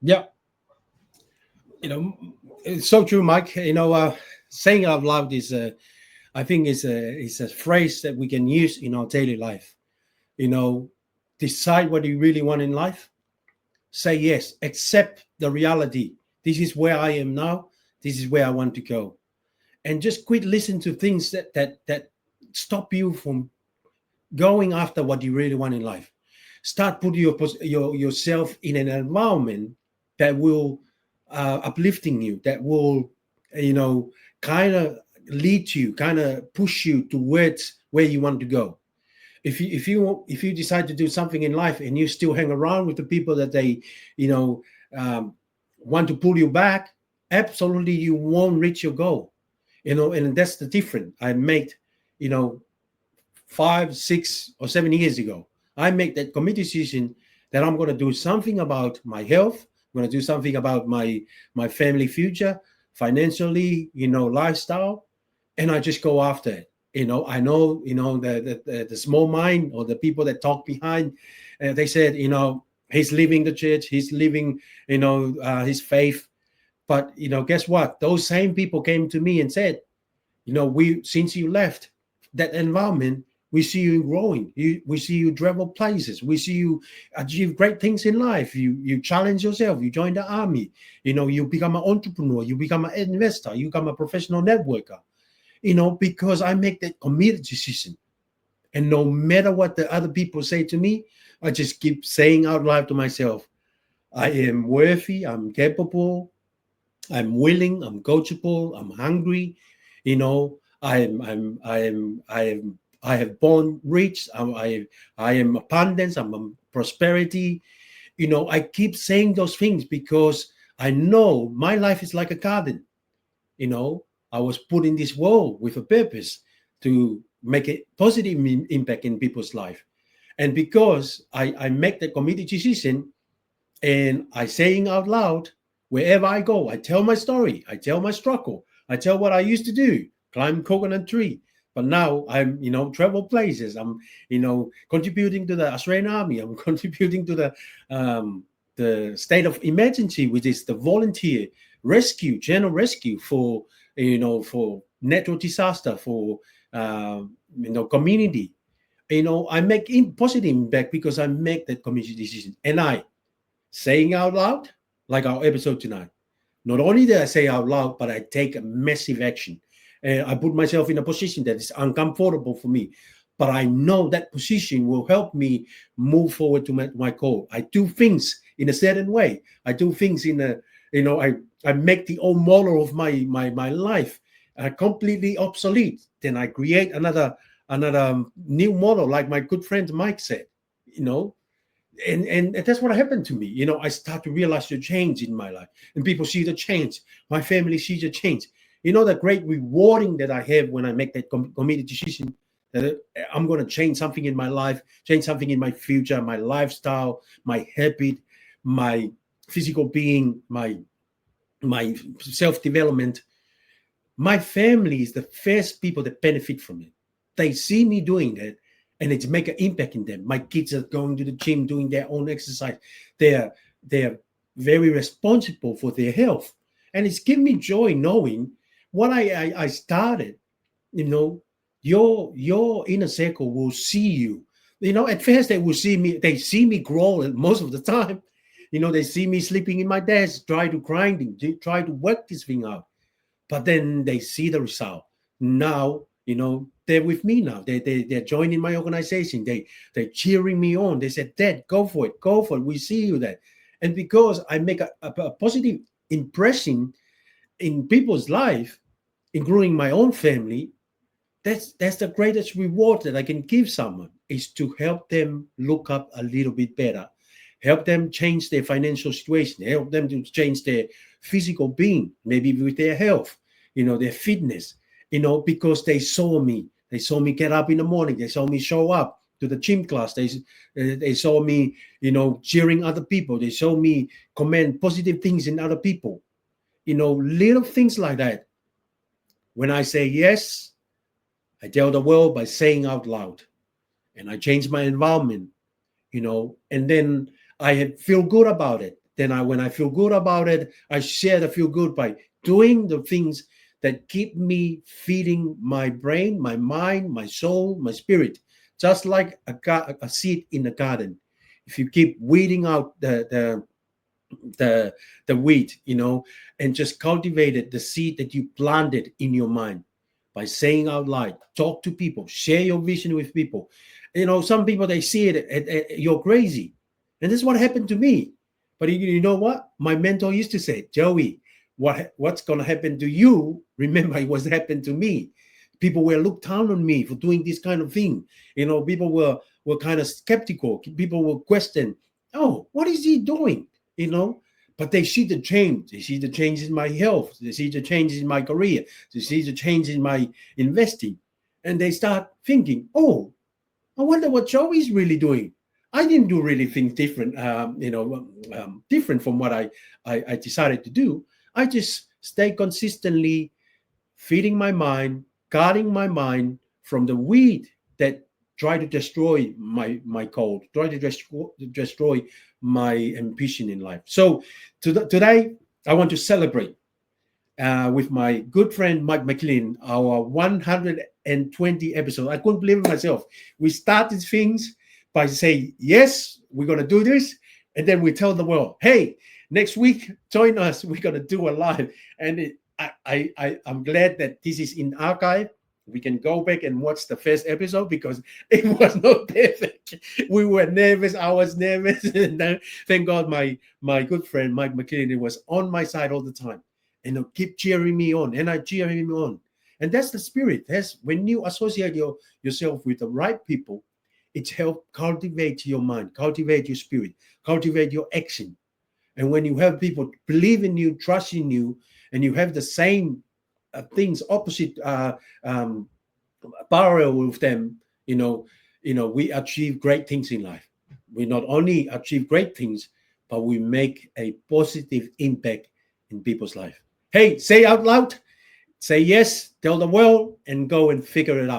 Yeah, you know, it's so true, Mike. Saying out loud is I think is a phrase that we can use in our daily life. You know, decide what you really want in life. Say yes. Accept the reality. This is where I am now. This is where I want to go. And just quit listening to things that stop you from going after what you really want in life. Start putting yourself in an environment that will uplifting you, that will, you know, kind of lead you, kind of push you towards where you want to go. If you decide to do something in life and you still hang around with the people that they, you know, um, want to pull you back, absolutely you won't reach your goal. And that's the difference. I made, you know, 5, 6, or 7 years ago. I made that committed decision that I'm going to do something about my health. I'm going to do something about my family future, financially, lifestyle, and I just go after it. I know, the small mind or the people that talk behind, they said, he's leaving the church, he's leaving, his faith. But guess what? Those same people came to me and said, we since you left that environment, we see you growing. We see you travel places. We see you achieve great things in life. You challenge yourself. You join the army. You become an entrepreneur. You become an investor. You become a professional networker. Because I make that committed decision. And no matter what the other people say to me, I just keep saying out loud to myself, I am worthy. I'm capable. I'm willing. I'm coachable. I'm hungry. I have born rich. I am abundance. I'm prosperity. I keep saying those things because I know my life is like a garden. I was put in this world with a purpose to make a positive impact in people's life. And because I make the committed decision and I saying out loud, wherever I go, I tell my story, I tell my struggle, I tell what I used to do, climb coconut tree. But now I'm, travel places. I'm, contributing to the Australian Army. I'm contributing to the state of emergency, which is the volunteer rescue, general rescue for, for natural disaster, for, community. I make positive impact because I make that community decision. And I, saying out loud, like our episode tonight. Not only did I say out loud, but I take a massive action. And I put myself in a position that is uncomfortable for me. But I know that position will help me move forward to my goal. I do things in a certain way. I do things in a, I make the old model of my life completely obsolete. Then I create another new model, like my good friend Mike said, you know, and that's what happened to me. I start to realize the change in my life, and people see the change. My family sees the change. The great rewarding that I have when I make that committed decision that I'm going to change something in my life, change something in my future, my lifestyle, my habit, my physical being, my self development. My family is the first people that benefit from it. They see me doing that, and it's make an impact in them. My kids are going to the gym, doing their own exercise. They're very responsible for their health, and it's given me joy knowing what I started. You know, your inner circle will see you. At first they will see me. They see me grow most of the time. They see me sleeping in my desk, try to grinding, try to work this thing out, but then they see the result. Now, they're with me now. They're joining my organization. They're cheering me on. They said, Dad, go for it. Go for it. We see you there. And because I make a positive impression in people's life, including my own family, that's the greatest reward that I can give someone, is to help them look up a little bit better, help them change their financial situation, help them to change their physical being, maybe with their health, their fitness, because they saw me get up in the morning, they saw me show up to the gym class, they saw me, cheering other people, they saw me comment positive things in other people, little things like that. When I say yes, I tell the world by saying out loud, and I change my environment, and then I feel good about it. Then when I feel good about it, I share the feel good by doing the things that keep me feeding my brain, my mind, my soul, my spirit. Just like a seed in a garden. If you keep weeding out the the wheat, and just cultivated the seed that you planted in your mind by saying out loud, talk to people, share your vision with people. Some people, they see it, you're crazy, and this is what happened to me. But you know what? My mentor used to say, Joey, what's going to happen to you? Remember, it was happened to me. People were looked down on me for doing this kind of thing. People were kind of skeptical. People will question, oh, what is he doing? But they see the change. They see the change in my health. They see the change in my career. They see the change in my investing. And they start thinking, oh, I wonder what Joey's really doing. I didn't do really things different, different from what I decided to do. I just stay consistently feeding my mind, guarding my mind from the weed that try to destroy my code, try to destroy my ambition in life. So today, I want to celebrate with my good friend Mike McLean, our 120 episode. I couldn't believe it myself. We started things by saying, yes, we're going to do this. And then we tell the world, hey, next week, join us. We're going to do a live. And I'm glad that this is in archive. We can go back and watch the first episode because it was not perfect. We were nervous. I was nervous. And then, thank God my good friend Mike McLean was on my side all the time. And he'll keep cheering me on. And I cheer him on. And that's the spirit. That's when you associate yourself with the right people, it helps cultivate your mind, cultivate your spirit, cultivate your action. And when you have people believe in you, trust in you, and you have the same things opposite parallel with them, we achieve great things in life. We not only achieve great things, but we make a positive impact in people's life. Hey, say out loud, say yes, tell the world, and go and figure it out.